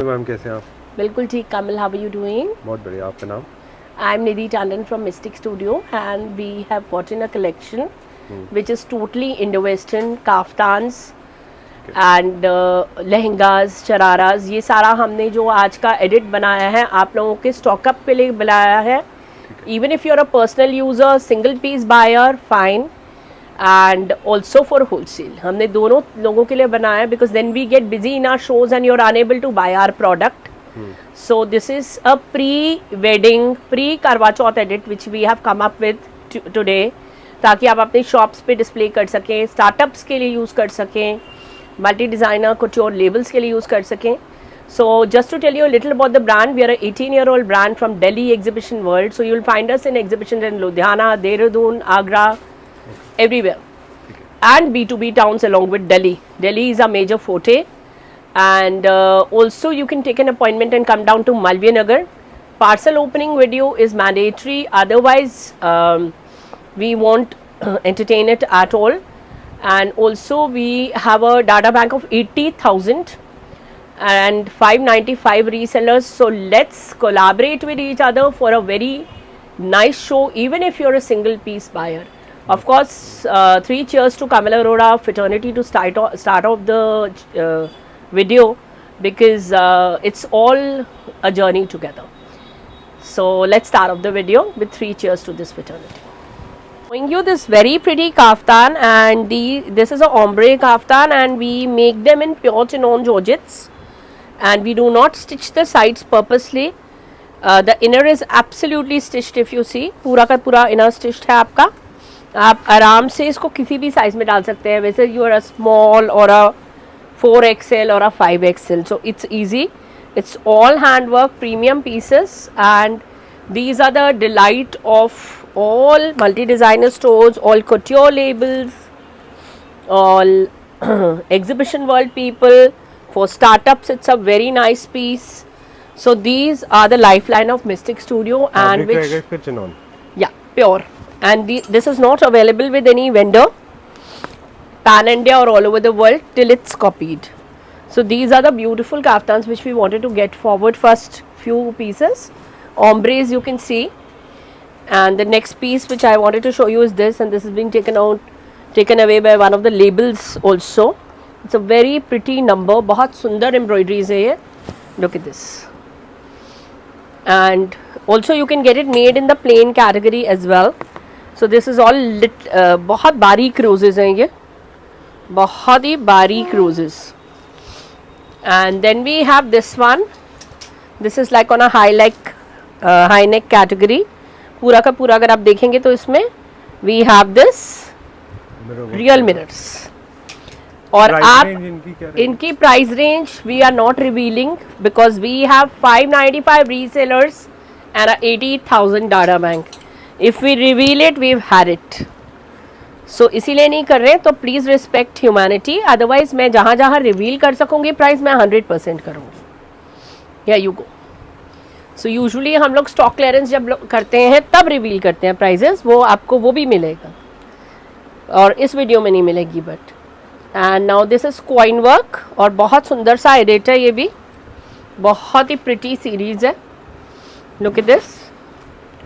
Hello ma'am, कैसे हैं आप? बिल्कुल ठीक। Kamal, how are you doing? बहुत बढ़िया। आपका नाम? I am Nidhi Tandon from mystic studio and we have got in a collection which is totally Indo-Western kaftans and lehengas shararas. ये सारा हमने जो आज का एडिट बनाया है आप लोगों के स्टॉकअप के लिए बनाया है। Even if you are a personal user, single piece buyer, fine, and also for wholesale. हमने दोनों लोगों के लिए बनाया because then we get busy in our shows and you are unable to buy our product. So this is a pre-wedding, pre-Karwa Chauth edit which we have come up with today, ताकि आप अपने shops पे display कर सकें, startups के लिए use कर सकें, मल्टी डिज़ाइनर कुट्योर लेबल्स के लिए यूज़ कर सकें. So just to tell you a little about the brand, we are a 18-year-old brand from Delhi Exhibition World. So you'll find us in exhibitions in Ludhiana, Dehradun, Agra, everywhere. And B2B towns along with Delhi. Delhi is a major forte. And also you can take an appointment and come down to Malviya Nagar. Parcel opening video is mandatory, otherwise we won't entertain it at all. And also we have a data bank of 80,000 and 595 resellers. So let's collaborate with each other for a very nice show, even if you're a single piece buyer. Of course, 3 cheers to Kamala Arora fraternity to start off the video, because it's all a journey together. So let's start off the video with 3 cheers to this fraternity. Showing you this very pretty kaftan, and this is a ombre kaftan and we make them in pure chinon georgettes, and we do not stitch the sides purposely. The inner is absolutely stitched. If you see, पूरा का पूरा inner stitched है आपका. आप आराम से इसको किसी भी साइज में डाल सकते हैं. वैसे you are a small or a 4XL or a 5XL, so it's easy. It's all handwork, premium pieces, and these are the delight of all multi-designer stores, all couture labels, all exhibition world people. For startups, it's a very nice piece. So these are the lifeline of Mystic Studio, and which yeah, pure, and this is not available with any vendor pan India or all over the world till it's copied. So these are the beautiful kaftans which we wanted to get forward. First few pieces, ombres you can see, and the next piece which I wanted to show you is this, and this is being taken away by one of the labels also. It's a very pretty number, बहुत सुंदर embroideries है ये. Look at this. And also you can get it made in the plain category as well. So this is all बहुत बारीक roses हैं ये, बहुत ही बारीक roses. And then we have this one. This is like on a high neck category. पूरा का पूरा अगर आप देखेंगे तो इसमें we have this real mirrors. और आप इनकी price range we are not revealing because we have 595 resellers and a 80,000 data bank. If we reveal it, we've had it. सो इसीलिए नहीं कर रहे, तो प्लीज़ रिस्पेक्ट ह्यूमैनिटी. अदरवाइज मैं जहाँ जहाँ रिवील कर सकूँगी प्राइस मैं 100% करूँगी. या यू गो. सो यूजुअली हम लोग स्टॉक क्लियरेंस जब करते हैं तब रिवील करते हैं प्राइजेस, वो आपको वो भी मिलेगा और इस वीडियो में नहीं मिलेगी. But and now this is coin work, और बहुत सुंदर सा एडिट है ये भी, बहुत ही प्रिटी सीरीज़ है. Look at this.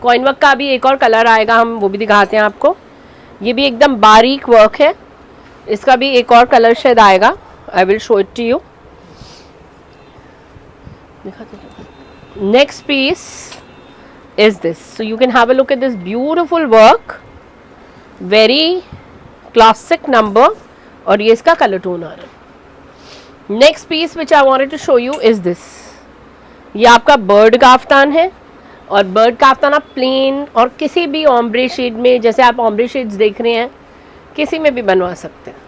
Coin work का भी एक और कलर आएगा, हम वो भी दिखाते हैं आपको. ये भी एकदम बारीक वर्क है, इसका भी एक और कलर शेड आएगा. I will show it to you. Next piece is this. So you can have a look at this beautiful work, very classic number, और ये इसका कलर टोन आ रहा है. Next piece which I wanted to show you is this. ये आपका bird kaftan है, और बर्ड काफ्तान आप प्लेन और किसी भी ऑम्ब्रे शेड में, जैसे आप ऑम्ब्रे शेड्स देख रहे हैं, किसी में भी बनवा सकते हैं.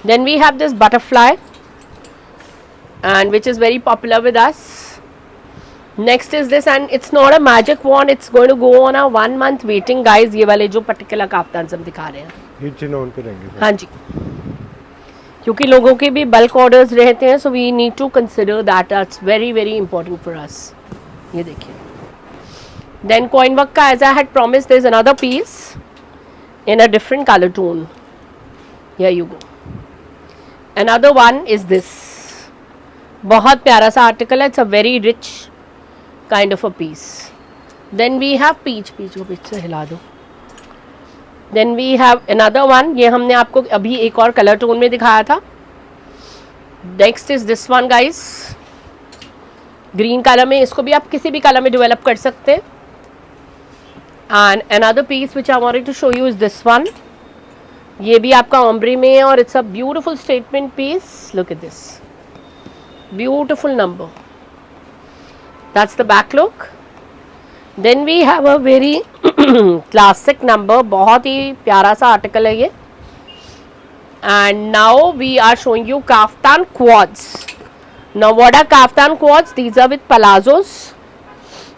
Then we have this butterfly, and which is very popular with us. Next is this, and it's not a magic wand, it's going to go on a 1 month waiting guys. ये वाले जो पर्टिकुलर काफ्तान हम दिखा रहे हैं, ये chinon पे रहेंगे. हाँ जी, क्योंकि लोगों के भी बल्क ऑर्डर्स रहते हैं, so we need to consider that. It's very very important for us. ये देखिए. Then coin work ka, as I had promised, there is another piece in a different color tone. Here you go. Another one is this. बहुत प्यारा सा article है, it's a very rich kind of a piece. Then we have peach को पीछ से हिला दो. Then we have another one, ये हमने आपको अभी एक और कलर टोन में दिखाया था. Next is this one guys, green colour में. इसको भी आप किसी भी कलर में डेवलप कर सकते हैं. And another piece which I wanted to show you is this one. ये भी आपका ऑम्ब्री में है और it's a beautiful statement piece. Look at this beautiful number. That's the back look. Then we have a very classic number, बहुत ही प्यारा सा आर्टिकल है ये. And now we are showing you kaftan co-ords. Now what are kaftan co-ords? These are with palazzos.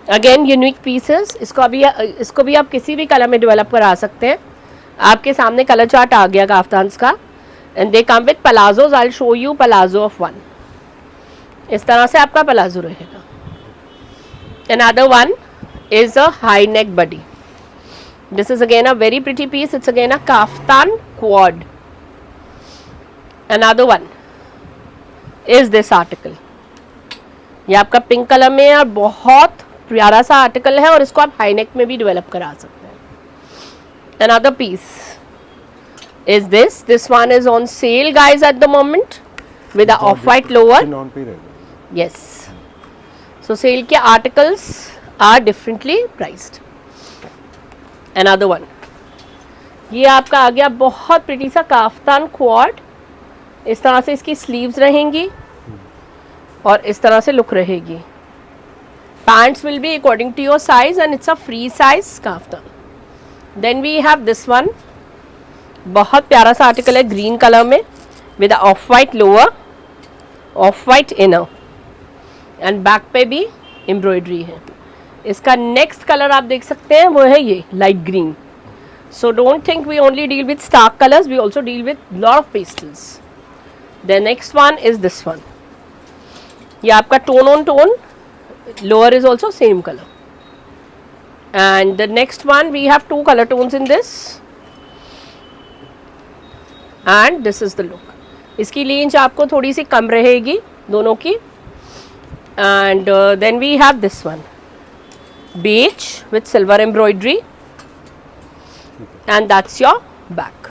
Again unique pieces. इसको भी आप किसी भी कलर में डेवलप करा सकते हैं. आपके सामने कलर चार्ट आ गया काफ्तान्स का. And they come with palazzos. I will show you palazzo of one. इस तरह से आपका पलाजो रहेगा. Another one is a high neck body. This is again a very pretty piece. It's again a kaftan quad. Another one is this article. ये आपका pink colour में है और बहुत प्यारा सा आर्टिकल है और इसको आप हाई नेक में भी डेवलप करा सकते हैं. Another piece is this. This one is on sale guys at the moment with a off-white lower. Yes. So sale के articles are differently priced. Another one, ये आपका आ गया बहुत प्रिटी सा काफ्तान क्वाड. इस तरह से इसकी स्लीव्स रहेंगी और इस तरह से लुक रहेगी. Pants will be according to your size and it's a free size kaftan. Then we have this one, बहुत प्यारा सा आर्टिकल है ग्रीन कलर में with off white lower, off white inner and back पे भी embroidery है. इसका next colour आप देख सकते हैं वो है ये light green. So don't think we only deal with stark colours, we also deal with lot of pastels. The next one is this one. ये आपका tone on tone, lower is also same colour. And the next one we have two colour tones in this and this is the look. इसकी range आपको थोड़ी सी कम रहेगी दोनों की. And then we have this one beige with silver embroidery and that's your back.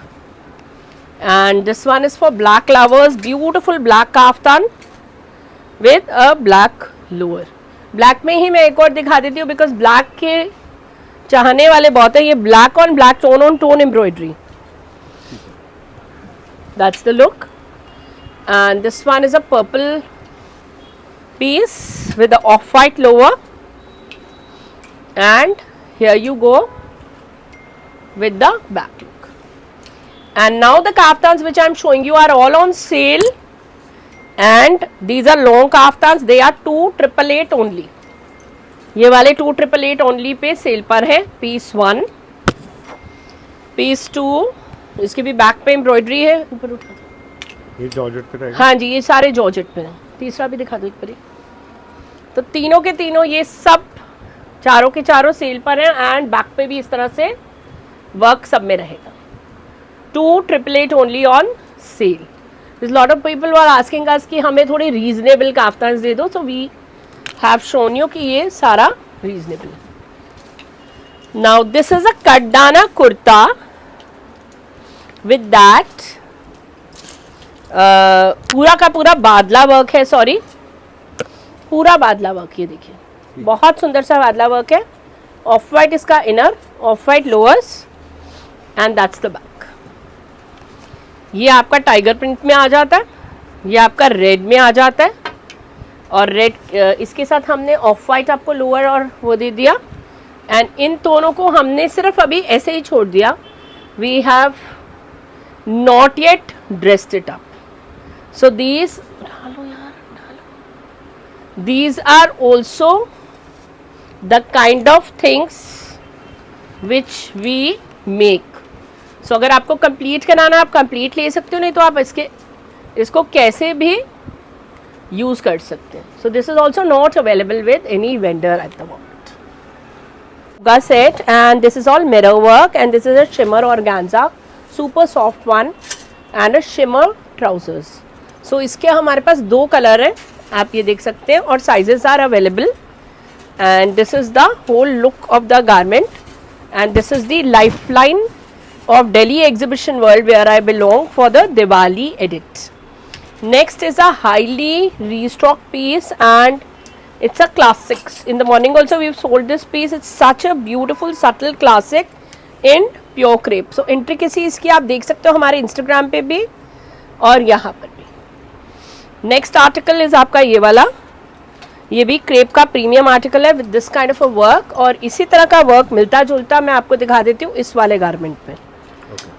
And this one is for black lovers, beautiful black kaftan with a black lower. black में ही मैं एक और दिखा देती हूँ because black के चाहने वाले बहुत है. ये black on black tone on tone embroidery. That's the look. And this one is a purple piece with the off-white lower. And here you go with the back look. And now the kaftans which I am showing you are all on sale, and these are long kaftans. They are 2,888 only. ये वाले 2,888 only पे cell पर है. Piece 1, piece 2, इसकी भी back पे embroidery है. ऊपर उठा दो. ये जॉर्जेट पे रहेगा. हाँ जी, ये सारे जॉर्जेट पे हैं. तीसरा भी दिखा दो एक बारी. तो तीनों के तीनों ये सब चारों के चारों सेल पर हैं. एंड बैक पे भी इस तरह से वर्क सब में रहेगा. 2,888 only on sale. This lot of people are asking us कि हमें थोड़ी रीजनेबल काफ्तान्स दे दो. So we have shown you कि ये सारा reasonable. Now this is a cutdana kurta with that पूरा का पूरा बादला वर्क है. सॉरी, पूरा बादला वर्क. ये देखिए बहुत सुंदर सा बादला वर्क है. ऑफ वाइट इसका inner, of white lowers and that's the back. ये आपका टाइगर प्रिंट में आ जाता है. ये आपका रेड में आ जाता है और रेड इसके साथ हमने ऑफ वाइट आपको लोअर और वो दे दिया. एंड इन दोनों को हमने सिर्फ अभी ऐसे ही छोड़ दिया. We have not yet dressed it up. So these these are also the kind of things which we make. So अगर आपको कंप्लीट कराना आप कंप्लीट ले सकते हो, नहीं तो आप इसको कैसे भी यूज कर सकते हैं. So this is also not available with any vendor at the moment. Yoga set, and this is all mirror work, and this is a shimmer organza, super soft one, and a shimmer trousers. So इसके हमारे पास दो colour हैं. आप ये देख सकते हैं, और sizes are available. And this is the whole look of the garment, and this is the lifeline of Delhi exhibition world where I belong for the Diwali edit. Next is a highly restocked piece and it's a classics. In the morning also we've sold this piece. It's such a beautiful subtle classic in pure crepe. So intricacy इसकी आप देख सकते हो हमारे Instagram पे भी और यहाँ पर भी. Next article is आपका ये वाला. ये भी क्रेप का प्रीमियम आर्टिकल है with this kind of a work, और इसी तरह का वर्क मिलता जुलता मैं आपको दिखा देती हूँ इस वाले गारमेंट पे,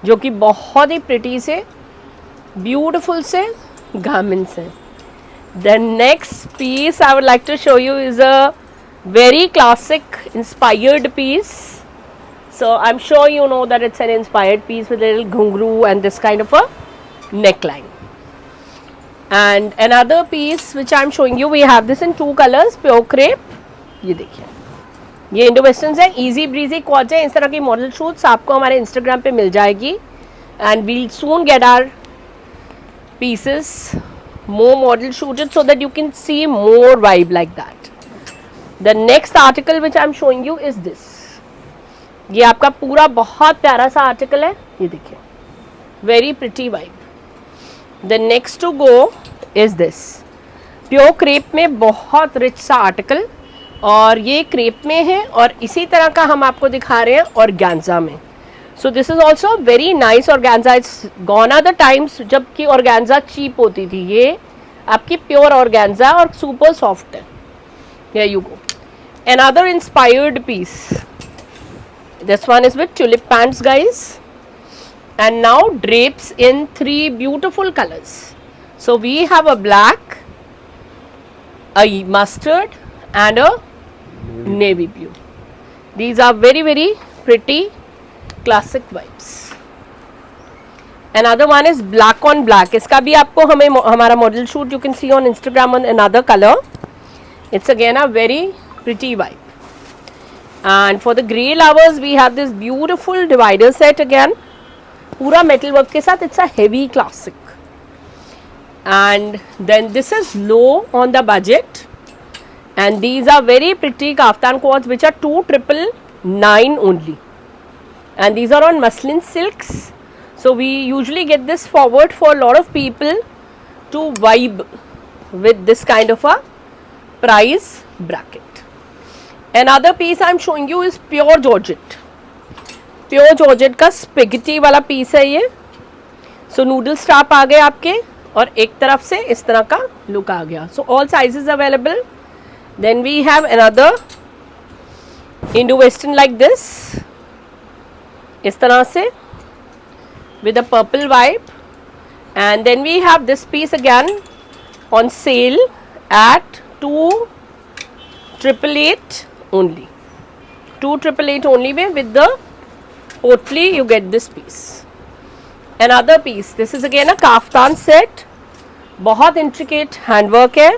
जो कि बहुत ही प्रिटी से ब्यूटीफुल से गारमेंट्स हैं. The next piece I would like to show you is a very classic inspired piece. So I am sure you know that it's an inspired piece with little ghungroo and this kind of a neckline. And another piece which I am showing you, we have this in 2 colors, pure crepe. ये देखिए, ये Indo western है, easy breezy quartz है. इस तरह की model shoots आपको हमारे इंस्टाग्राम पे मिल जाएगी. And we'll soon get our pieces more model shooted so that you can see more vibe like that. The next article which I am showing you is this. ये आपका पूरा बहुत प्यारा सा आर्टिकल है, ये देखिए, very pretty vibe. The next to go is this. Pure crepe में बहुत रिच सा आर्टिकल, और ये क्रेप में है और इसी तरह का हम आपको दिखा रहे हैं ऑर्गेन्जा में. So this is also very nice organza. It's gone are the times जबकि ऑर्गेन्जा चीप होती थी. ये आपकी प्योर ऑर्गेन्जा और सुपर सॉफ्ट है. Here you go. Another inspired piece. This one is with tulip pants, guys. And now drapes in 3 beautiful colors. So we have a black, a mustard and a navy blue. These are very very pretty classic vibes. Another one is black on black. इसका भी आपको हमें हमारा model shoot you can see on Instagram on another color. It's again a very pretty vibe. And for the grey lovers we have this beautiful divider set again. पूरा metal work के साथ. It's a heavy classic. And then this is low on the budget, and these are very pretty kaftan coats which are 2,999 only, and these are on muslin silks. So we usually get this forward for lot of people to vibe with this kind of a price bracket. Another piece I am showing you is pure georgette. Pure georgette का spaghetti वाला piece है ये. सो noodle stop आ गए आपके, और एक तरफ से इस तरह का लुक आ गया. So all sizes available. Then we have another Indo western like this, इस तरह से with a purple vibe. And then we have this piece again on sale at 2,888 only. 2,888 only with the Totally you get this piece. Another piece, this is again a kaftan set. बहुत intricate handwork है,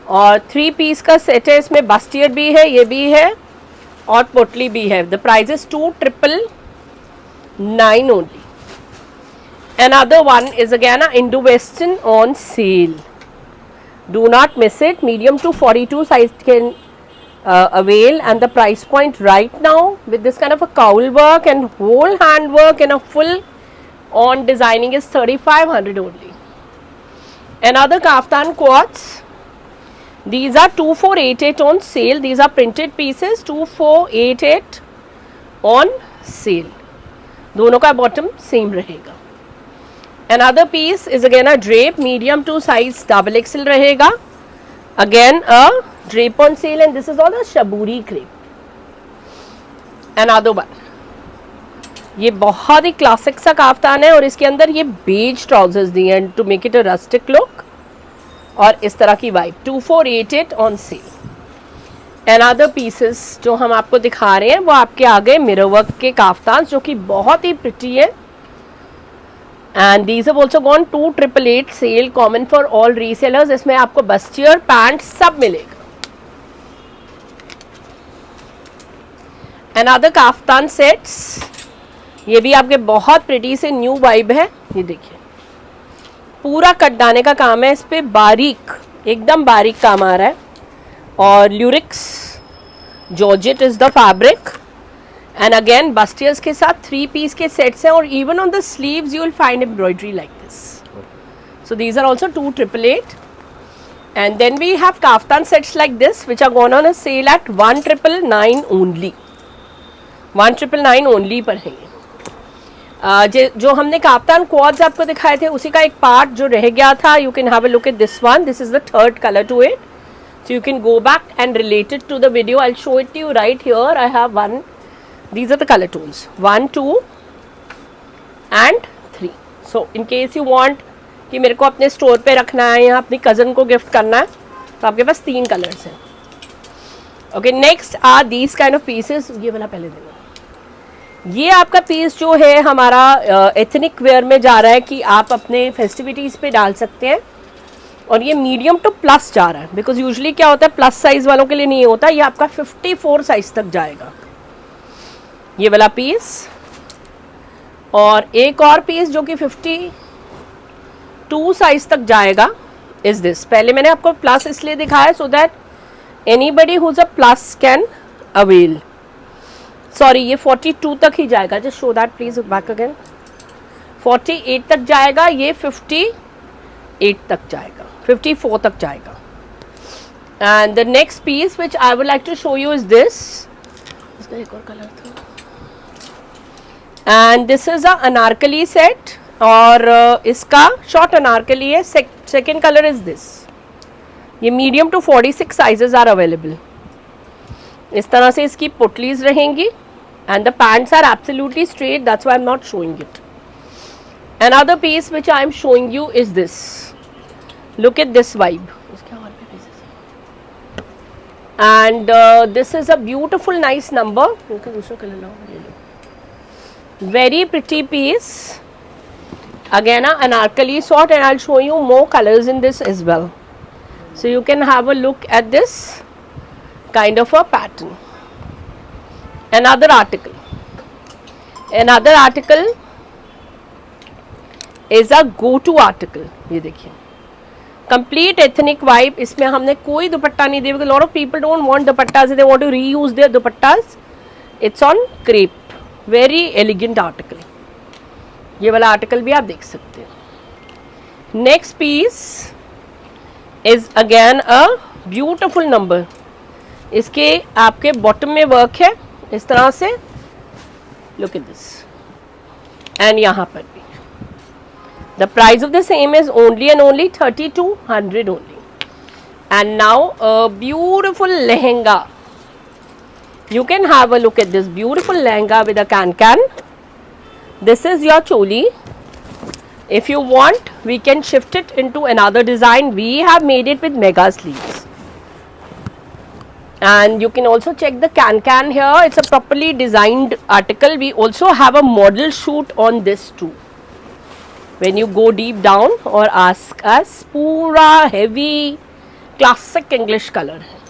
और 3 piece का set है. इसमें bustier भी है, ये भी है, और पोटली भी है. The price is 2,999 only. Another one is again a Indo Western on sale. Do not miss it. Medium to 42 size can avail, and the price point right now with this kind of a cowl work and whole hand work and a full on designing is 3,500 only. Another kaftan quads. These are 2,488 on sale. These are printed pieces. 2,488 on sale. दोनों का bottom same रहेगा. Another piece is again a drape, medium to size double XL रहेगा. Again a drape on sale, and this is all a shaburi crepe. Another one. ये बहुत ही classic सा kaftan है, और इसके अंदर ये बेज ट्राउजर्स दिए हैं to make it a rustic look, और इस तरह की vibe. 2,488 on sale. Another pieces जो हम आपको दिखा रहे हैं वो आपके आ गए मिरर वर्क के काफ्तान, जो कि बहुत ही प्रिटी है. And these have also gone 2,888 sale, common for all resellers. इसमें आपको बस्टियर पैंट सब मिलेगा. अनदर काफ्तान सेट्स, ये भी आपके बहुत प्रिटी से न्यू वाइब है. ये देखिए, पूरा कट दाने का काम है इस पे, बारीक एकदम बारीक काम आ रहा है. और lurex georgette is the fabric. And again bustiers के साथ 3 पीस के सेट्स हैं. और even on the sleeves you will find embroidery like this. So these are also 2,888. And then we have kaftan sets like this which are gone on a sale at 1,999 only. 1,999 only पर है ये. जो हमने kaftan quartz आपको दिखाए थे उसी का एक पार्ट जो रह गया था. You can have a look at this one. This is the third colour to it. So you can go back and relate it to the video. I'll show it to you right here. I have one. These are the color tones 1, 2 and 3. So in case you want कि मेरे को अपने store पे रखना है या अपनी cousin को गिफ्ट करना है तो आपके पास 3 कलर्स हैं. Okay, next are these kind of pieces. ये वाला पहले देना. ये आपका पीस जो है हमारा एथनिक वेयर में जा रहा है कि आप अपने फेस्टिविटीज़ पे डाल सकते हैं. और ये मीडियम टू प्लस जा रहा है बिकॉज यूजुअली क्या होता है प्लस साइज वालों के लिए नहीं होता. ये आपका 54 साइज तक जाएगा ये वाला पीस. और एक और पीस जो कि 52 साइज तक जाएगा इज दिस. पहले मैंने आपको प्लस इसलिए दिखाया so that anybody who's a plus can avail. Sorry, ये 42 तक ही जाएगा. Just show that please back again. 48 तक जाएगा. ये 58 तक जाएगा. 54 तक जाएगा. And the next piece which I would like to show you is this. इसका एक और कलर था. And this is a anarkali set. और इसका शॉर्ट अनारकली है. Second colour is this. ये medium to 46 sizes are available. इस तरह से इसकी पुटलीज रहेंगी. And the pants are absolutely straight. That's why I am not showing it. Another piece which I am showing you is this. Look at this vibe. And this is a beautiful nice number. दूसरा colour लाओ. Very pretty piece. Again a anarkali sort, and I'll show you more colors in this as well. So you can have a look at this kind of a pattern. Another article is a go-to article. ये देखिए complete ethnic vibe. इसमें हमने कोई दुपट्टा नहीं दिया because a lot of people don't want dupattas. They want to reuse their dupattas. It's on crepe. Very elegant article. ये वाला article भी आप देख सकते हैं. Next piece is again a beautiful number. इसके आपके बॉटम में वर्क है इस तरह से. Look at this. एंड यहाँ पर भी the price of the same is only and only 3,200 only. And now a beautiful lehenga. You can have a look at this beautiful lehenga with a can. This is your choli. If you want, we can shift it into another design. We have made it with mega sleeves. And you can also check the can here. It's a properly designed article. We also have a model shoot on this too. When you go deep down or ask us, पूरा heavy classic English color है.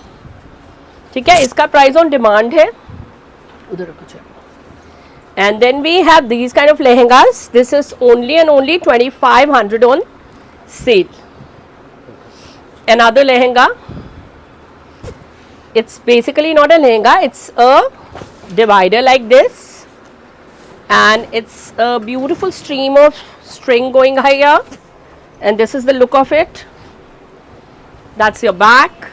ठीक है, इसका price on demand है. उधर रखो. And then we have these kind of lehengas. This is only and only 2,500 on sale. Another lehenga. It's basically not a lehenga. It's a divider like this. And it's a beautiful stream of string going higher. And this is the look of it. That's your back.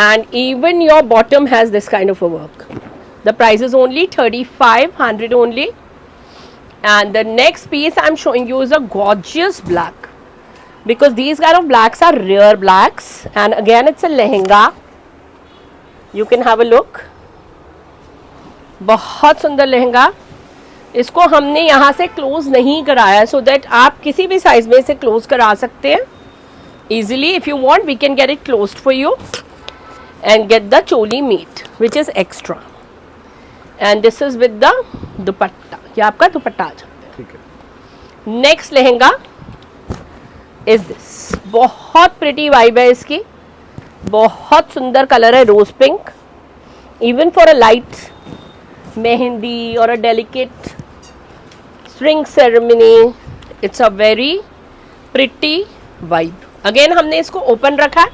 And even your bottom has this kind of a work. The price is only 3,500 only. And the next piece I'm showing you is a gorgeous black. Because these kind of blacks are rare blacks. And again it's a lehenga. You can have a look. बहुत सुंदर लहंगा. इसको हमने यहाँ से close नहीं कराया so that आप किसी भी साइज में इसे क्लोज करा सकते हैं easily. If you want, we can get it closed for you and get the choli meat which is extra. And this is with the दुपट्टा. ये आपका दुपट्टा आ जाता है. Next lehenga is this. बहुत प्रिटी वाइब है इसकी. बहुत सुंदर कलर है rose pink. Even for a light mehndi और a delicate string ceremony, it's a very pretty vibe. Again हमने इसको ओपन रखा है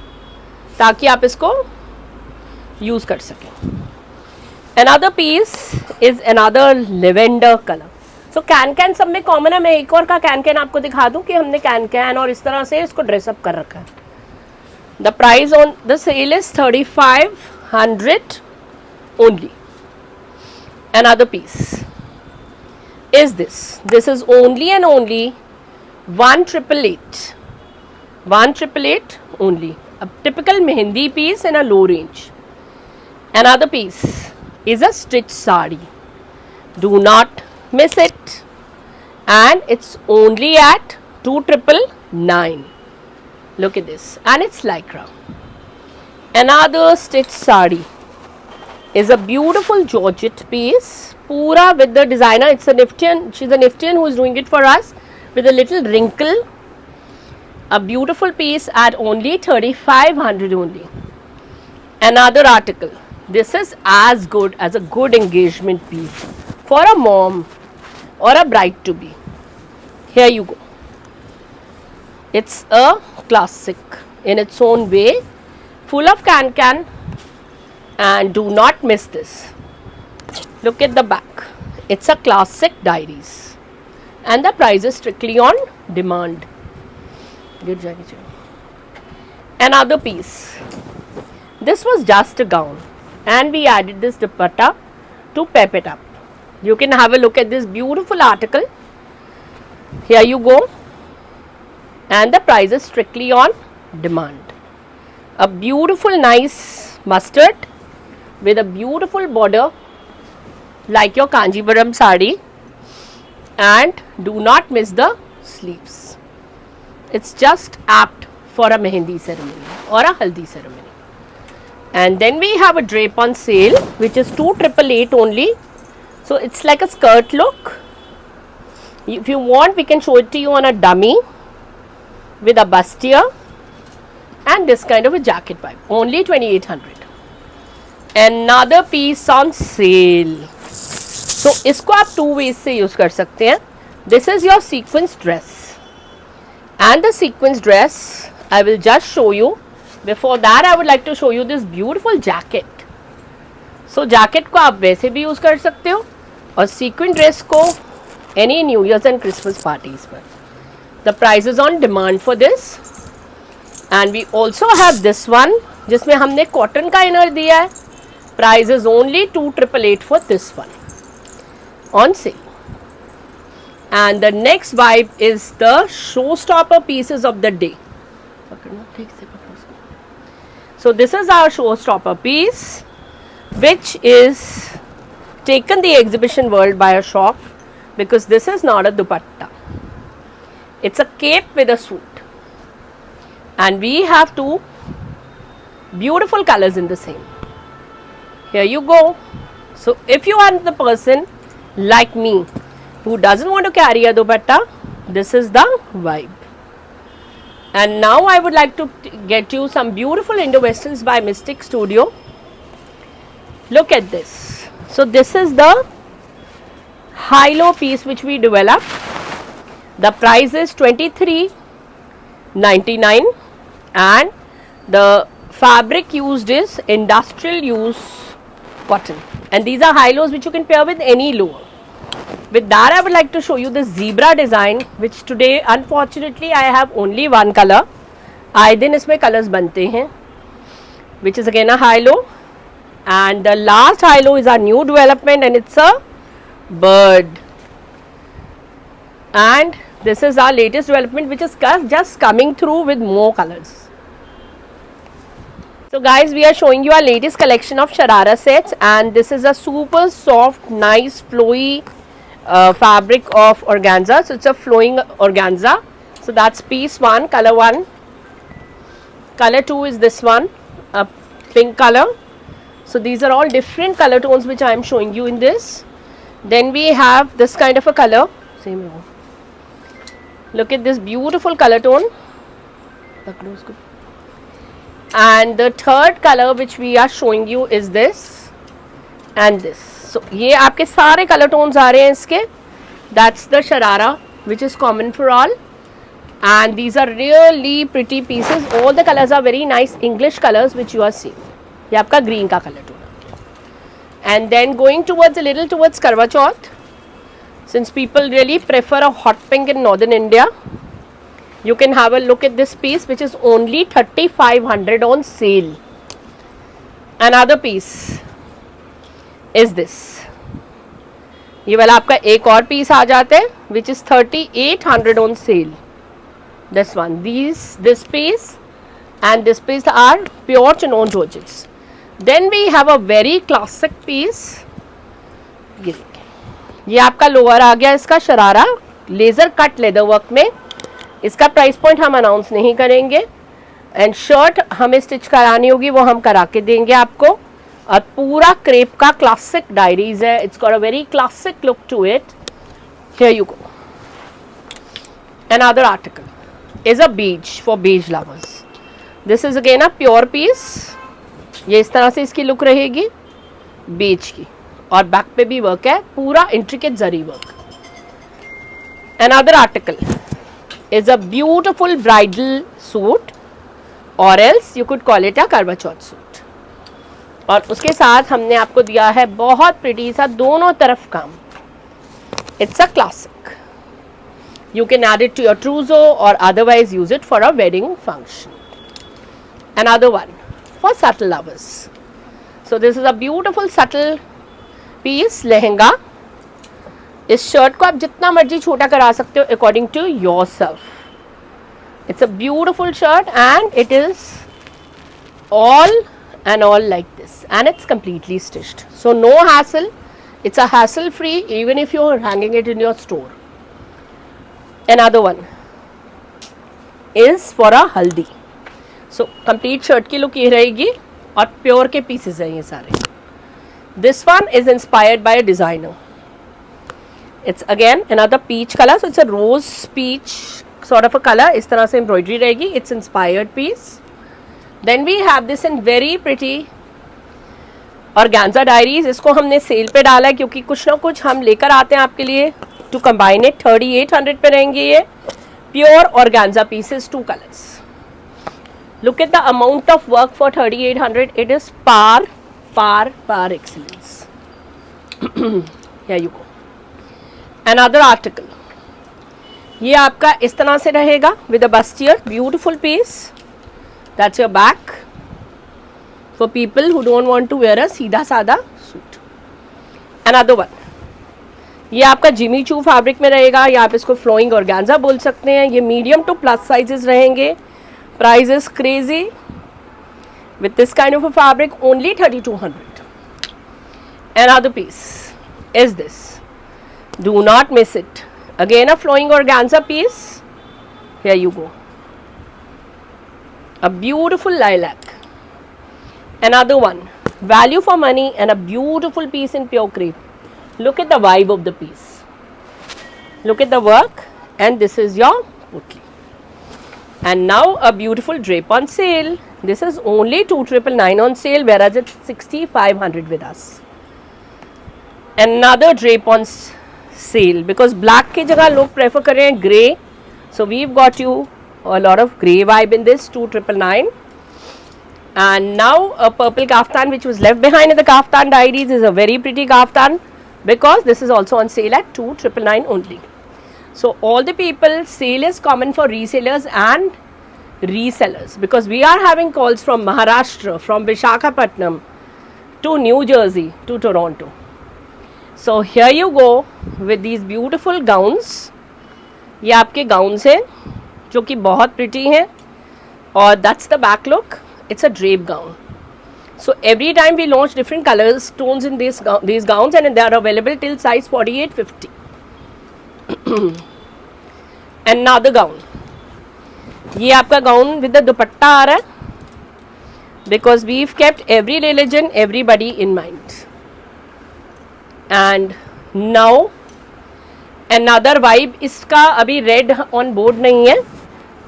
ताकि आप इसको यूज कर सकें. Another piece is another lavender color. So can सब में कॉमन है. मैं एक और का कैन आपको दिखा दूं कि हमने कैन और इस तरह से इसको ड्रेसअप कर रखा है. The price on the sale is 3500 only. Another piece is this. This is only and only 1888. 1888 only. A typical mehendi piece in a low range. Another piece is a stitched sari. Do not miss it. And it's only at 2999. Look at this. And it's lycra. Another stitched sari is a beautiful Georgette piece. Pura with the designer. It's a Niftian. She's a Niftian who is doing it for us with a little wrinkle. A beautiful piece at only 3500 only. Another article. This is as good as a good engagement piece for a mom or a bride to be. Here you go. It's a classic in its own way, full of can, and do not miss this. Look at the back. It's a classic diaries, and the price is strictly on demand. Another piece. This was just a gown, and we added this dupatta to pep it up. You can have a look at this beautiful article. Here you go. And the price is strictly on demand. A beautiful nice mustard with a beautiful border like your Kanjivaram sari, and do not miss the sleeves. It's just apt for a mehendi ceremony or a haldi ceremony. And then we have a drape on sale which is 2888 only. So it's like a skirt look. If you want, we can show it to you on a dummy with a bustier and this kind of a jacket vibe. Only 2800. Another piece on sale. So इसको आप two ways से use कर सकते हैं. This is your sequence dress, and the sequence dress I will just show you. Before that I would like to show you this beautiful jacket. So jacket को आप वैसे भी use कर सकते हो और sequin dress को any New Year's and Christmas parties पर. The price is on demand for this. And we also have this one जिसमें हमने cotton का inner दिया है. Price is only 2888 for this one on sale. And the next vibe is the showstopper pieces of the day. So this is our showstopper piece, which is taken the exhibition world by a shock, because this is not a dupatta. It's a cape with a suit, and we have two beautiful colors in the same. Here you go. So if you are the person like me who doesn't want to carry a dupatta, this is the vibe. And now I would like to get you some beautiful Indo-Westerns by Mystic Studio. Look at this. So this is the high-low piece which we developed. The price is 2399, and the fabric used is industrial use cotton, and these are high lows which you can pair with any lower. With that I would like to show you the zebra design, which today unfortunately I have only one color. आए दिन इसमें colors बनते हैं, which is again a high low, and the last high low is our new development, and it's a bird. And this is our latest development, which is just coming through with more colors. So guys, we are showing you our latest collection of sharara sets, and this is a super soft, nice, flowy fabric of organza. So it's a flowing organza. So that's piece 1, color 1. Color 2 is this one, a pink color. So these are all different color tones which I am showing you in this. Then we have this kind of a color. Same row. Look at this beautiful color tone. And the third color which we are showing you is this and this. So ये आपके सारे color tones आ रहे हैं इसके. That's the sharara which is common for all. and these are really pretty pieces. All the colors are very nice English colors which you are seeing. ये आपका green का color tone. And then going towards a little towards Karwa Chauth, since people really prefer a hot pink in northern India, you can have a look at this piece which is only 3500 on sale. Another piece is this. ये वाला आपका एक और piece आ जाता है which is 3800 on sale. This one, this piece and this piece are pure Chinon Georges. Then we have a very classic piece. ये आपका lower आ गया इसका sharara laser cut leather work में. इसका प्राइस पॉइंट हम अनाउंस नहीं करेंगे एंड शर्ट हमें स्टिच करानी होगी वो हम करा के देंगे आपको. और पूरा क्रेप का क्लासिक डायरीज है. It's got a very classic look to it. Here you go. Another article is a beige for beige lovers. This is again a pure piece. ये इस तरह से इसकी लुक रहेगी बेज की और बैक पे भी वर्क है पूरा intricate zari work. Another article is a beautiful bridal suit or else you could call it a Karwa Chauth suit. और उसके साथ हमने आपको दिया है बहुत प्रिटी सा दोनों तरफ काम. It's a classic. You can add it to your trousseau or otherwise use it for a wedding function. Another one for subtle lovers. So this is a beautiful subtle piece lehenga. इस shirt को आप जितना मर्जी छोटा करा सकते हो according to yourself. It's a beautiful shirt and it is all and all like this and it's completely stitched. So no hassle. It's a hassle free even if you are hanging it in your store. Another one is for a haldi. So complete shirt की look ये रहेगी और pure के pieces हैं ये सारे. This one is inspired by a designer. It's again another peach color. So it's a rose peach sort of a color. इस तरह से embroidery रहेगी. It's inspired piece. Then we have this in very pretty organza diaries. इसको हमने cell पे डाला है क्योंकि कुछ ना कुछ हम लेकर आते हैं आपके लिए. To combine it 3800 पे रहेंगे ये pure organza pieces 2 colors. Look at the amount of work for 3800. It is par excellence. Here you go. Another article. ये आपका इस तरह से रहेगा with a bustier beautiful piece. That's your back for people who don't want to wear a सीधा सादा suit. Another one. ये आपका जिमी चू फैब्रिक में रहेगा या आप इसको फ्लोइंग ऑर्गेन्जा बोल सकते हैं. ये मीडियम टू प्लस साइजेस रहेंगे. Price is crazy with this kind of a fabric only 3200. Another piece is this. Do not miss it. Again a flowing organza piece. Here you go. A beautiful lilac. Another one. Value for money and a beautiful piece in pure crepe. Look at the vibe of the piece. Look at the work and this is your putli. And now a beautiful drape on sale. This is only 2999 on sale whereas it's 6500 with us. Another drape on sale because black की जगह लोग prefer कर रहे हैं grey. So we've got you a lot of grey vibe in this 2999. And now a purple kaftan which was left behind in the kaftan diaries is a very pretty kaftan. Because this is also on sale at 2999 only. So all the people, sale is common for resellers and resellers because we are having calls from Maharashtra, from Visakhapatnam to New Jersey to Toronto. So here you go with these beautiful gowns. ये आपके gowns हैं जो कि बहुत pretty हैं और that's the back look. It's a drape gown. So every time we launch different colors, tones in these gowns and they are available till size 48-50. Another gown. ये आपका gown with the dupatta आ रहा है because we've kept every religion, everybody in mind. And now another vibe. इसका अभी red on board नहीं है,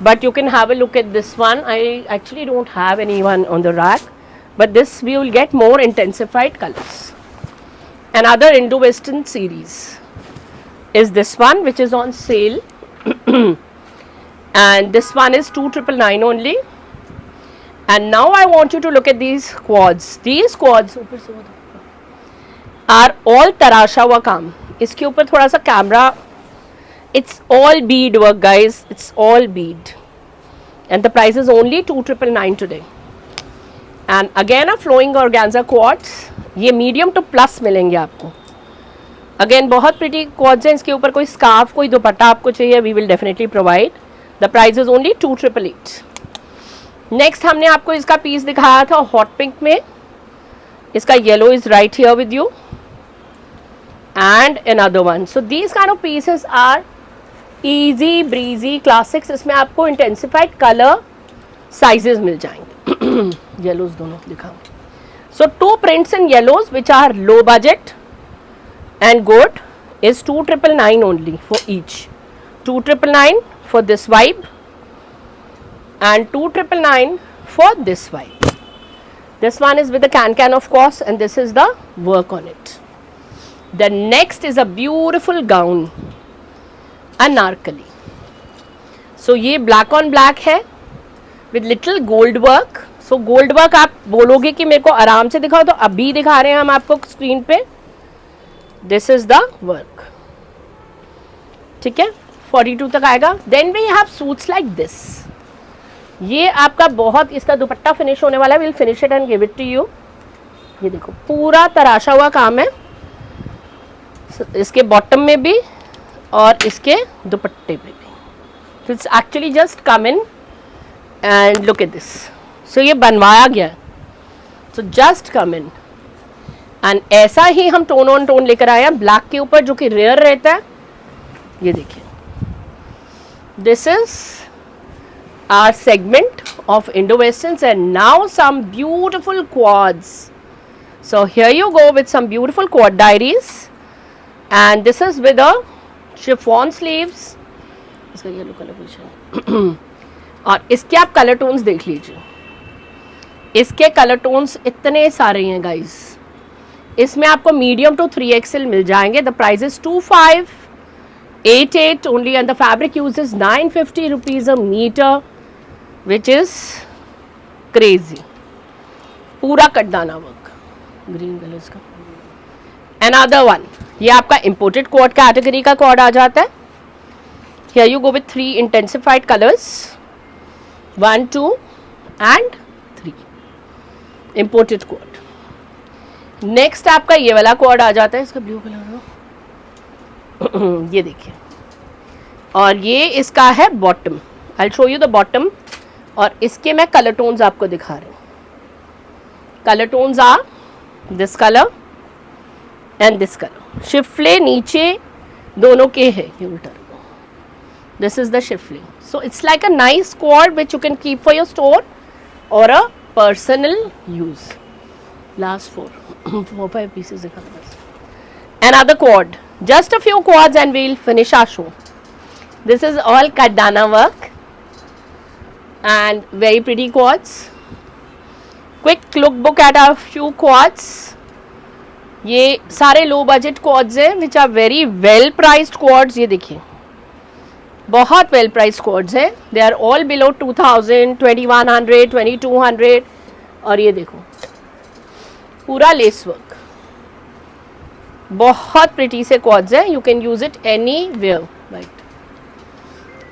but you can have a look at this one. I actually don't have anyone on the rack. But this we will get more intensified colors. Another Indo-Western series is this one which is on sale. and this one is 2,999 only. And now I want you to look at these quads. These quads are all तराशा हुआ काम. इसके ऊपर थोड़ा सा camera. It's all bead work, guys. It's all bead. And the price is only 2,999 today. And again a flowing organza quads. ये medium to plus मिलेंगे आपको. Again बहुत pretty quads हैं. इसके ऊपर कोई scarf, कोई दुपट्टा आपको चाहिए, we will definitely provide. The price is only 2,888. Next हमने आपको इसका पीस दिखाया था हॉट पिंक में. इसका yellow is right here with you and another one. So these kind of pieces are easy breezy classics. इसमें आपको इंटेंसिफाइड कलर साइजेस मिल जाएंगे. येलोज दोनों दिखाओ. सो 2 prints in yellows which are low budget and good is 2,999 only for each. 2,999 for this vibe and 2,999 for this vibe. This one is with the can of course, and this is the work on it. The next is a beautiful gown, anarkali. So ये black on black है with little gold work. So gold work आप बोलोगे कि मेरे को आराम से दिखाओ, तो अभी दिखा रहे हैं हम आपको स्क्रीन पे. This is the work. ठीक है, 42 तक आएगा. Then we have suits like this. ये आपका बहुत, इसका दुपट्टा फिनिश होने वाला है. Will finish it and give it to you. ये देखो पूरा तराशा हुआ काम है. इसके बॉटम में भी और इसके दुपट्टे पे भी. It's actually just come in and look at this. So ये बनवाया गया है. So just come in and ऐसा ही हम टोन ऑन टोन लेकर आए हैं ब्लैक के ऊपर, जो कि रेयर रहता है. ये देखिए, this is our segment of Indo-Westerns, and now some beautiful quads. So here you go with some beautiful quad diaries, and this is with a chiffon sleeves. इसका येलो कलर भी और इसके आप कलर टोन्स देख लीजिए. इसके colour tones इतने सारे हैं गाइस. इसमें आपको मीडियम टू 3XL मिल जाएंगे. The price is 2,588 only, and the fabric uses 950 rupees a meter, which is crazy. पूरा कटदाना वर्क ग्रीन कलर्स का. Another one, ये आपका imported quad कैटेगरी का quad आ जाता है. Here you go with 3 intensified colors, 1, 2 and 3 imported quad. Next आपका ये वाला quad आ जाता है. इसका ब्लू कलर ये देखिए, और ये इसका है bottom. I'll show you the bottom. और इसके मैं कलर टोन्स आपको दिखा रही हूँ. Colour tones are this colour and this colour. Schiffli नीचे दोनों के है. ये उल्टा, this is the schiffli. So it's like a nice co-ord which you can keep for your store और a personal use. Last 4-5 pieces दिखा दो. Another quad, just a few quads and we'll finish our show. This is all Kardana work and very pretty quads. Quick look book at a few quads. ये सारे low budget quads हैं which are very well priced quads. ये देखिए बहुत well priced quads हैं. They are all below 2,000, 2,100, 2,200. और ये देखो पूरा लेस वर्क. बहुत प्रिटी से quads हैं. You can use it anywhere, right?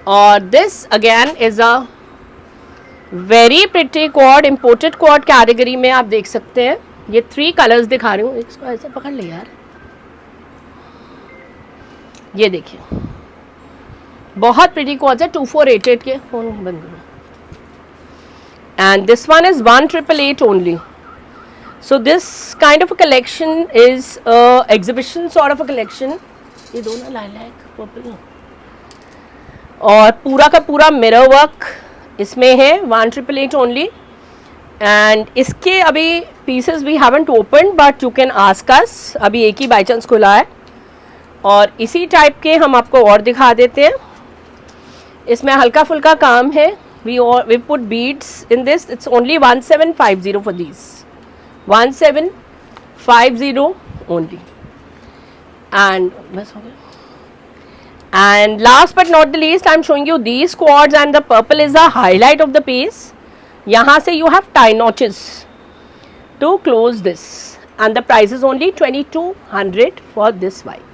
और this again is a very pretty quad, imported quad category में आप देख सकते हैं. ये 3 कलर्स दिखा रही हूँ. इसको ऐसे पकड़ ले यार. ये देखिए बहुत प्रिटी क्वाड्स है. 2,488 के. फोन बंद करो. And this one is 1,888 only. So this kind of a collection is exhibition sort of a collection. ये दोनों लाइलैक पर्पल और पूरा का पूरा मिरर वर्क इसमें है. 1,888 ओनली. एंड इसके अभी pieces we haven't open but you can ask us. अभी एक ही बाई चांस खुला है और इसी टाइप के हम आपको और दिखा देते हैं. इसमें हल्का फुल्का काम है. We put beads in this. It's only 1,750 for this. 1,750 only. And बस हो गया. And last but not the least, I'm showing you these quads, and the purple is the highlight of the piece. यहाँ से you have tie notches to close this, and the price is only 2200 for this white.